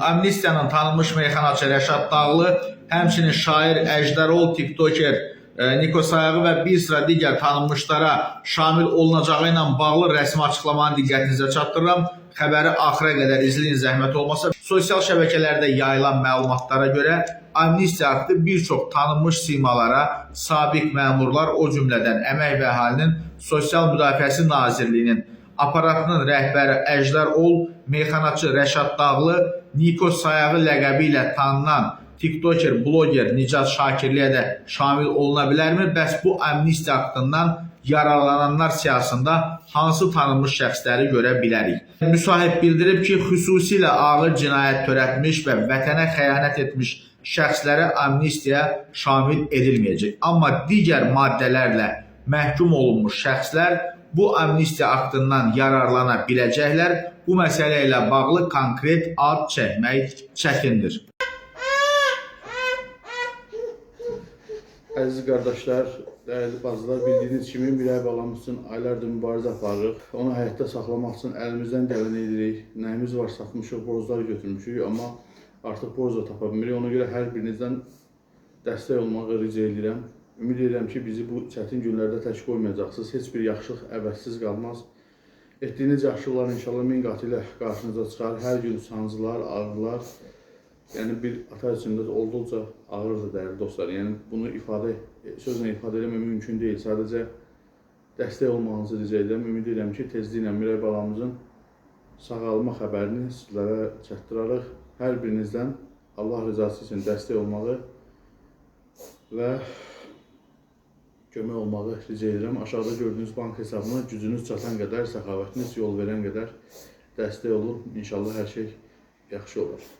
Amnistiyanın tanınmış meyxanaçı Rəşad Dağlı, həmçinin şair Əjdərol, tiktoker Niko Sayağı və bir sıra digər tanınmışlara şamil olunacağı ilə bağlı rəsmi açıqlamanı diqqətinizə çatdırıram. Xəbəri axıra qədər izləyin, zəhmət olmasa. Sosial şəbəkələrdə yayılan məlumatlara görə amnistiya aktı bir çox tanınmış simalara, sabiq məmurlar, o cümlədən Əmək və Əhalinin Sosial Müdafiəsi Nazirliyinin aparatının rəhbəri Əjdərol, meyxanaçı Rəşad Dağlı, Niko Sayağı ləqəbi ilə tanınan tiktoker, bloger Nicat Şakirliyə də şamil oluna bilərmi? Bəs bu amnistiya aktından yararlananlar siyasında hansı tanınmış şəxsləri görə bilərik? Müsahib bildirib ki, xüsusilə ağır cinayət törətmiş və vətənə xəyanət etmiş şəxslərə amnistiya şamil edilməyəcək. Amma digər maddələrlə məhkum olunmuş şəxslər bu amnistiya aktından yararlana biləcəklər. Bu məsələ ilə bağlı konkret ad çəkmək çətindir. Əziz qardaşlar, dəyərli bacılar, bildiyiniz kimi Mirəy balamız üçün aylardır mübarizə aparırıq. Onu həyatda saxlamaq üçün əlimizdən gələni edirik. Nəyimiz var satmışıq, borclar götürmüşük, amma artıq borc da tapa bilmirik. Ona görə hər birinizdən dəstək olmağı rica edirəm. Ümid edirəm ki, bizi bu çətin günlərdə tək qoymayacaqsınız. Heç bir yaxşılıq əvəzsiz qalmaz. Etdiyiniz yaxşılıqlar inşallah min qatı ilə qarşınıza çıxar. Hər gün sancılar, ağrılar. Yəni bir ata üçün də olduqca ağırdır dəyərli dostlar. Yəni bunu sözlə ifadə etmək mümkün deyil. Sadəcə dəstək olmağınızı rica edirəm. Ümid edirəm ki, tezliklə Mirəy balamızın sağalma xəbərini sizlərə çatdırarıq. Hər birinizdən Allah rızası üçün dəstək olmağı və kömək olmağı rica edirəm. Aşağıda gördüyünüz bank hesabına gücünüz çatan qədər, səxavətiniz yol verən qədər dəstək olun. İnşallah hər şey yaxşı olur.